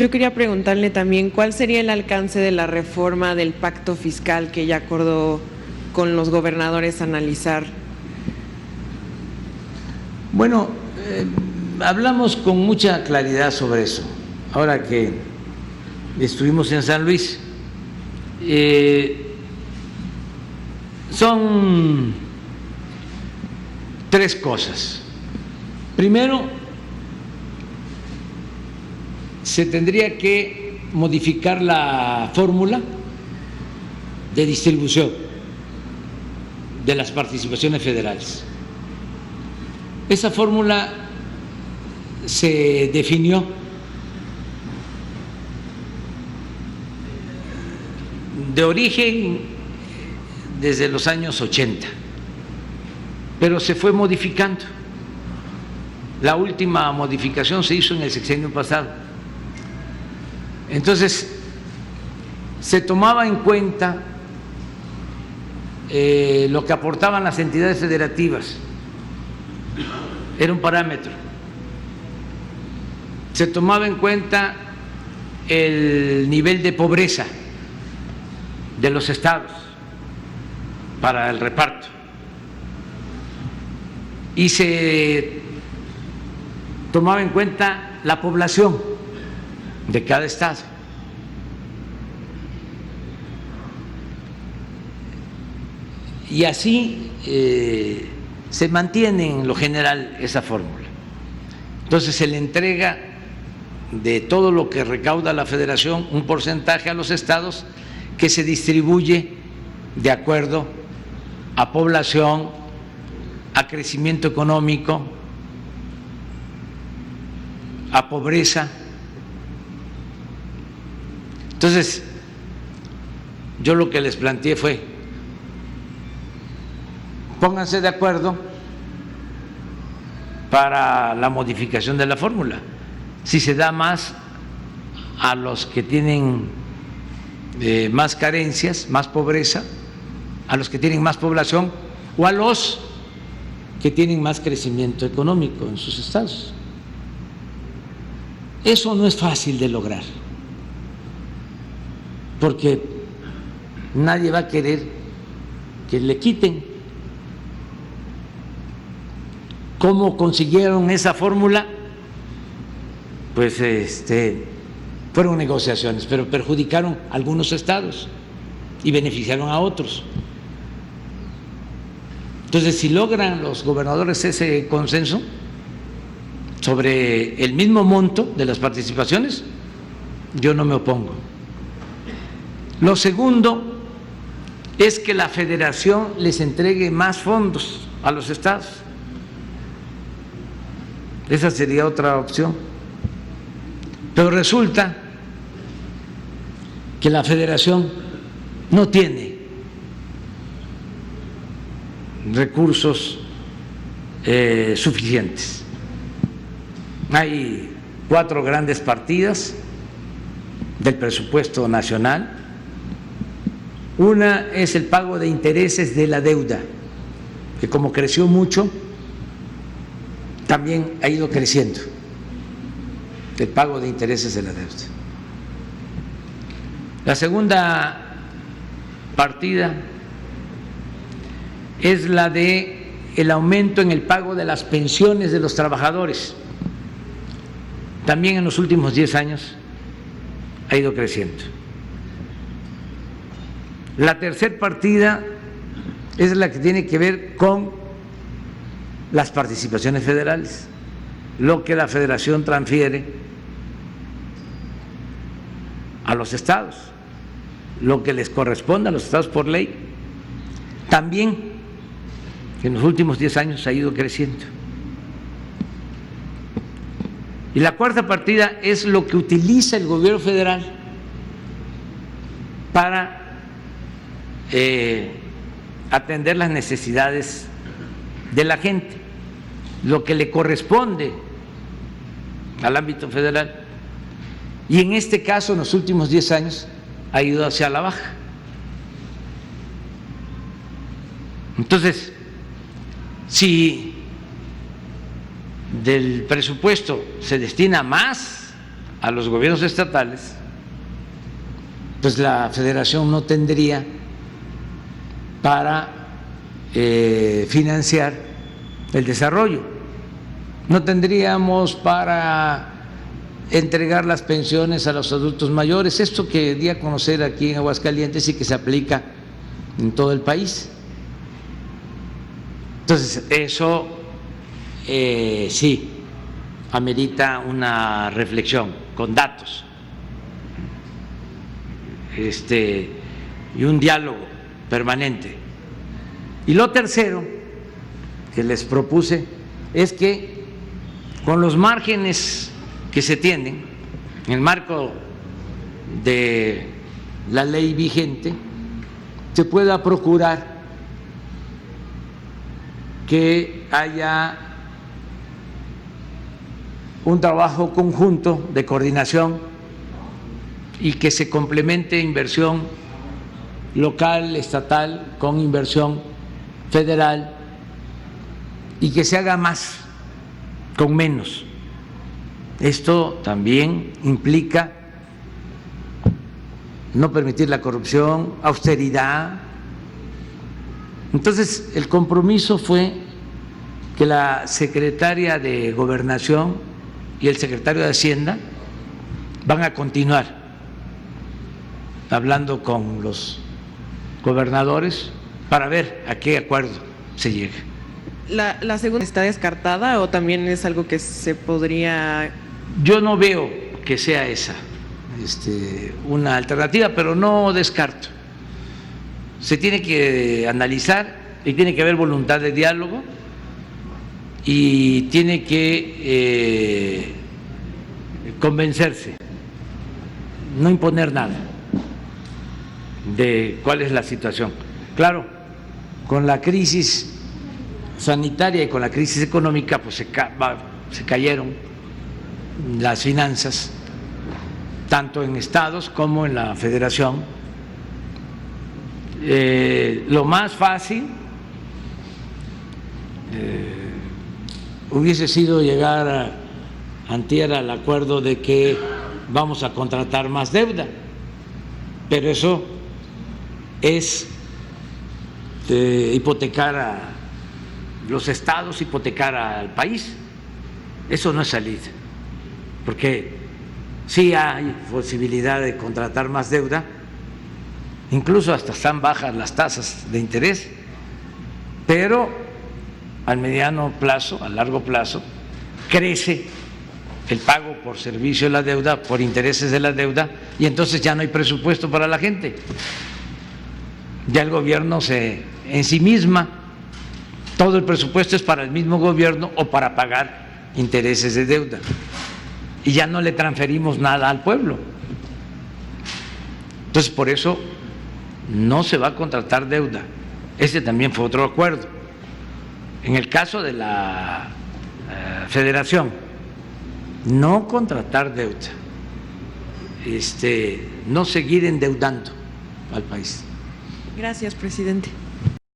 Yo quería preguntarle también cuál sería el alcance de la reforma del pacto fiscal que ya acordó con los gobernadores analizar. Bueno, hablamos con mucha claridad sobre eso. Ahora que estuvimos en San Luis, son tres cosas. Primero, se tendría que modificar la fórmula de distribución de las participaciones federales. Esa fórmula se definió de origen desde los años 80, pero se fue modificando. La última modificación se hizo en el sexenio pasado. Entonces, se tomaba en cuenta lo que aportaban las entidades federativas, era un parámetro. Se tomaba en cuenta el nivel de pobreza de los estados para el reparto y se tomaba en cuenta la población de cada estado. Y así se mantiene en lo general esa fórmula. Entonces se le entrega de todo lo que recauda la federación un porcentaje a los estados que se distribuye de acuerdo a población, a crecimiento económico, a pobreza. Entonces, yo lo que les planteé fue: pónganse de acuerdo para la modificación de la fórmula. Si se da más a los que tienen más carencias, más pobreza, a los que tienen más población o a los que tienen más crecimiento económico en sus estados. Eso no es fácil de lograr, porque nadie va a querer que le quiten. ¿Cómo consiguieron esa fórmula? Pues fueron negociaciones, pero perjudicaron a algunos estados y beneficiaron a otros. Entonces, si logran los gobernadores ese consenso sobre el mismo monto de las participaciones, yo no me opongo. Lo segundo es que la federación les entregue más fondos a los estados. Esa sería otra opción. Pero resulta que la federación no tiene recursos suficientes. Hay 4 grandes partidas del presupuesto nacional. Una es el pago de intereses de la deuda, que como creció mucho, también ha ido creciendo el pago de intereses de la deuda. La segunda partida es la de el aumento en el pago de las pensiones de los trabajadores. También en los últimos 10 años ha ido creciendo. La tercera partida es la que tiene que ver con las participaciones federales, lo que la federación transfiere a los estados, lo que les corresponde a los estados por ley. También en los últimos 10 años ha ido creciendo. Y la cuarta partida es lo que utiliza el gobierno federal para atender las necesidades de la gente, lo que le corresponde al ámbito federal. Y en este caso, en los últimos 10 años, ha ido hacia la baja. Entonces, si del presupuesto se destina más a los gobiernos estatales, pues la federación no tendría para financiar el desarrollo, no tendríamos para entregar las pensiones a los adultos mayores, esto que di a conocer aquí en Aguascalientes y que se aplica en todo el país. Entonces, eso sí amerita una reflexión con datos y un diálogo permanente. Y lo tercero que les propuse es que con los márgenes que se tienen en el marco de la ley vigente se pueda procurar que haya un trabajo conjunto de coordinación y que se complemente inversión local, estatal, con inversión federal y que se haga más con menos. Esto también implica no permitir la corrupción, austeridad. Entonces, el compromiso fue que la secretaria de Gobernación y el secretario de Hacienda van a continuar hablando con los gobernadores para ver a qué acuerdo se llega. ¿La segunda está descartada o también es algo que se podría...? Yo no veo que sea esa una alternativa, pero no descarto. Se tiene que analizar y tiene que haber voluntad de diálogo y tiene que convencerse, no imponer nada de cuál es la situación. Claro, con la crisis sanitaria y con la crisis económica pues se cayeron las finanzas tanto en estados como en la federación. Lo más fácil hubiese sido llegar antier al acuerdo de que vamos a contratar más deuda, pero eso es hipotecar a los estados, hipotecar al país. Eso no es salida, porque sí hay posibilidad de contratar más deuda, incluso hasta están bajas las tasas de interés, pero al mediano plazo, a largo plazo, crece el pago por servicio de la deuda, por intereses de la deuda, y entonces ya no hay presupuesto para la gente. Ya el gobierno se ensimisma, todo el presupuesto es para el mismo gobierno o para pagar intereses de deuda, y ya no le transferimos nada al pueblo. Entonces, por eso no se va a contratar deuda. Ese también fue otro acuerdo. En el caso de la federación, no contratar deuda, no seguir endeudando al país. Gracias, presidente.